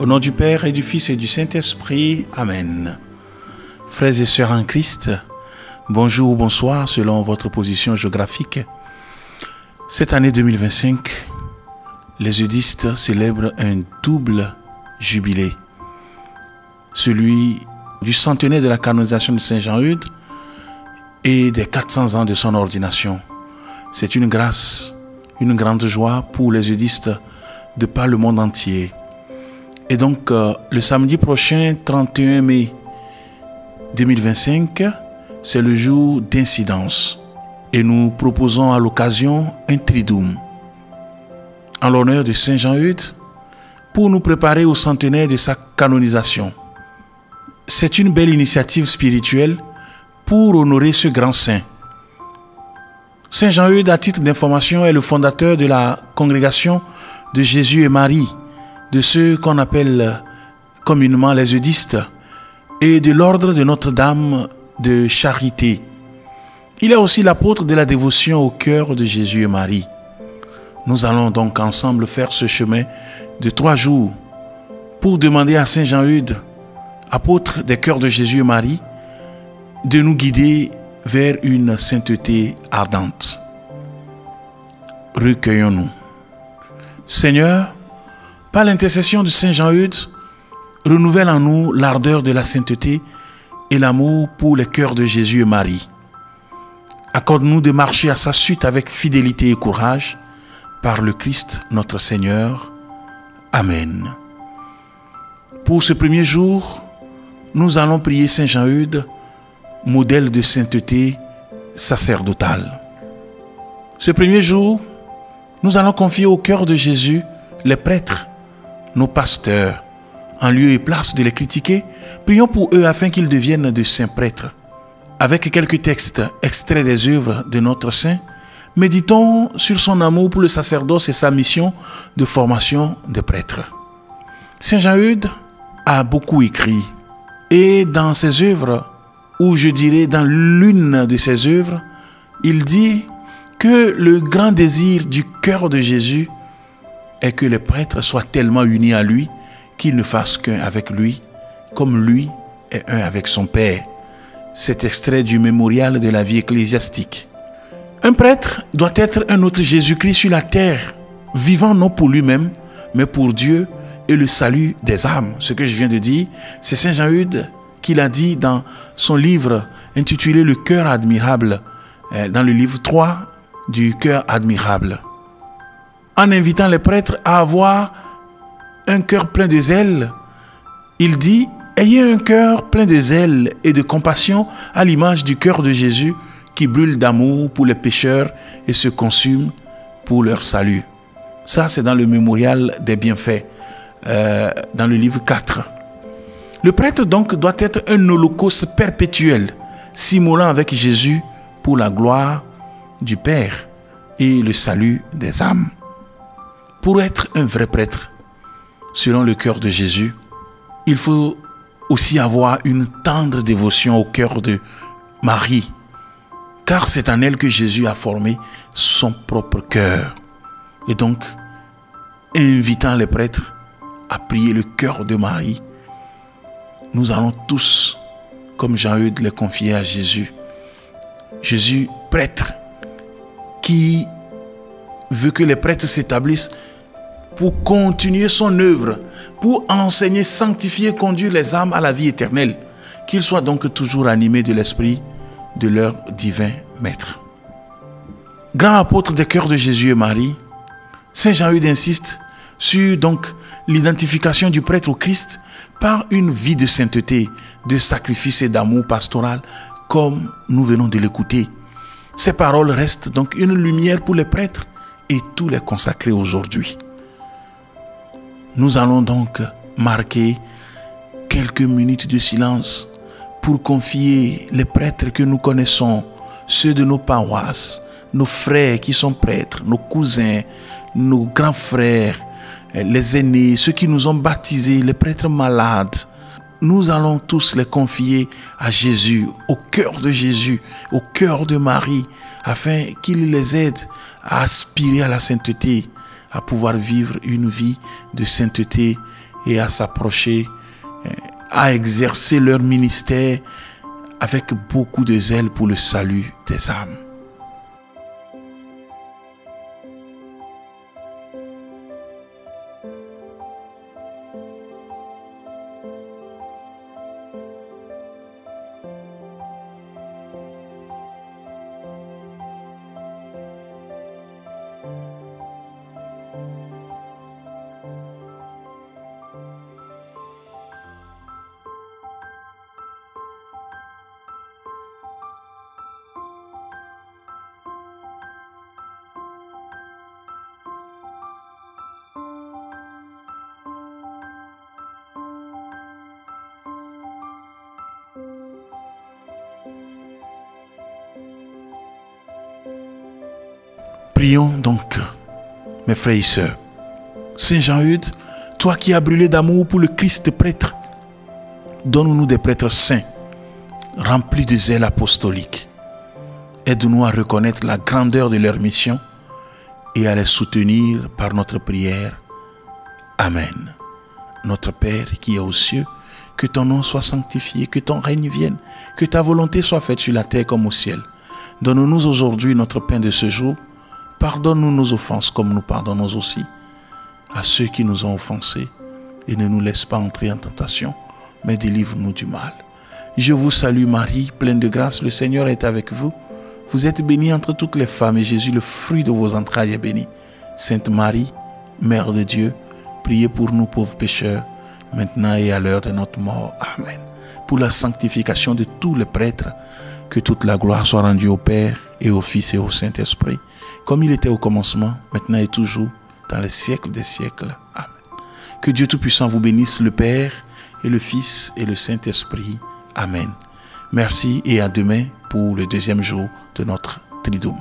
nom du Père et du Fils et du Saint-Esprit. Amen. Frères et sœurs en Christ, bonjour ou bonsoir selon votre position géographique. Cette année 2025, les eudistes célèbrent un double jubilé. Celui du centenaire de la canonisation de Saint Jean-Eudes et des 400 ans de son ordination. C'est une grâce, une grande joie pour les eudistes de par le monde entier. Et donc, le samedi prochain, 31 mai 2025, c'est le jour d'incidence. Et nous proposons à l'occasion un triduum en l'honneur de Saint Jean-Eudes pour nous préparer au centenaire de sa canonisation. C'est une belle initiative spirituelle pour honorer ce grand saint. Saint Jean-Eudes, à titre d'information, est le fondateur de la congrégation de Jésus et Marie, de ceux qu'on appelle communément les eudistes, et de l'ordre de Notre-Dame de Charité. Il est aussi l'apôtre de la dévotion au cœur de Jésus et Marie. Nous allons donc ensemble faire ce chemin de 3 jours pour demander à Saint Jean-Eudes, apôtre des cœurs de Jésus et Marie, de nous guider vers une sainteté ardente. Recueillons-nous. Seigneur, par l'intercession de Saint Jean-Eudes, renouvelle en nous l'ardeur de la sainteté et l'amour pour les cœurs de Jésus et Marie. Accorde-nous de marcher à sa suite avec fidélité et courage, par le Christ notre Seigneur. Amen. Pour ce premier jour, nous allons prier Saint Jean-Eudes, modèle de sainteté sacerdotale. Ce premier jour, nous allons confier au cœur de Jésus les prêtres, nos pasteurs. En lieu et place de les critiquer, prions pour eux afin qu'ils deviennent de saints prêtres. Avec quelques textes extraits des œuvres de notre saint, méditons sur son amour pour le sacerdoce et sa mission de formation des prêtres. Saint Jean-Eudes a beaucoup écrit. Et dans ses œuvres, ou je dirais dans l'une de ses œuvres, il dit que le grand désir du cœur de Jésus est que les prêtres soient tellement unis à lui qu'ils ne fassent qu'un avec lui, comme lui est un avec son Père. C'est extrait du mémorial de la vie ecclésiastique. Un prêtre doit être un autre Jésus-Christ sur la terre, vivant non pour lui-même, mais pour Dieu et le salut des âmes. Ce que je viens de dire, c'est Saint Jean-Eudes qui l'a dit dans son livre intitulé « Le cœur admirable », dans le livre 3 du cœur admirable. En invitant les prêtres à avoir un cœur plein de zèle, il dit « Ayez un cœur plein de zèle et de compassion à l'image du cœur de Jésus qui brûle d'amour pour les pécheurs et se consume pour leur salut. » Ça, c'est dans le mémorial des bienfaits, dans le livre 4. Le prêtre donc doit être un holocauste perpétuel, s'immolant avec Jésus pour la gloire du Père et le salut des âmes. Pour être un vrai prêtre, selon le cœur de Jésus, il faut aussi avoir une tendre dévotion au cœur de Marie, car c'est en elle que Jésus a formé son propre cœur. Et donc, invitant les prêtres à prier le cœur de Marie, nous allons tous, comme Jean-Eudes, les confier à Jésus. Jésus, prêtre, qui veut que les prêtres s'établissent pour continuer son œuvre, pour enseigner, sanctifier, conduire les âmes à la vie éternelle, qu'ils soient donc toujours animés de l'esprit de leur divin Maître. Grand apôtre des cœurs de Jésus et Marie, Saint Jean-Eudes insiste sur donc l'identification du prêtre au Christ par une vie de sainteté, de sacrifice et d'amour pastoral, comme nous venons de l'écouter. Ces paroles restent donc une lumière pour les prêtres et tous les consacrés aujourd'hui. Nous allons donc marquer quelques minutes de silence pour confier les prêtres que nous connaissons, ceux de nos paroisses, nos frères qui sont prêtres, nos cousins, nos grands frères, les aînés, ceux qui nous ont baptisés, les prêtres malades. Nous allons tous les confier à Jésus, au cœur de Jésus, au cœur de Marie, afin qu'il les aide à aspirer à la sainteté, à pouvoir vivre une vie de sainteté et à s'approcher, à exercer leur ministère avec beaucoup de zèle pour le salut des âmes. Prions donc, mes frères et sœurs. Saint Jean-Eudes, toi qui as brûlé d'amour pour le Christ prêtre, donne-nous des prêtres saints, remplis de zèle apostolique. Aide-nous à reconnaître la grandeur de leur mission et à les soutenir par notre prière. Amen. Notre Père qui es aux cieux, que ton nom soit sanctifié, que ton règne vienne, que ta volonté soit faite sur la terre comme au ciel. Donne-nous aujourd'hui notre pain de ce jour. Pardonne-nous nos offenses comme nous pardonnons aussi à ceux qui nous ont offensés et ne nous laisse pas entrer en tentation, mais délivre-nous du mal. Je vous salue Marie, pleine de grâce, le Seigneur est avec vous. Vous êtes bénie entre toutes les femmes et Jésus, le fruit de vos entrailles, est béni. Sainte Marie, Mère de Dieu, priez pour nous pauvres pécheurs, maintenant et à l'heure de notre mort. Amen. Pour la sanctification de tous les prêtres, que toute la gloire soit rendue au Père et au Fils et au Saint-Esprit, comme il était au commencement, maintenant et toujours, dans les siècles des siècles. Amen. Que Dieu Tout-Puissant vous bénisse, le Père et le Fils et le Saint-Esprit. Amen. Merci et à demain pour le deuxième jour de notre Triduum.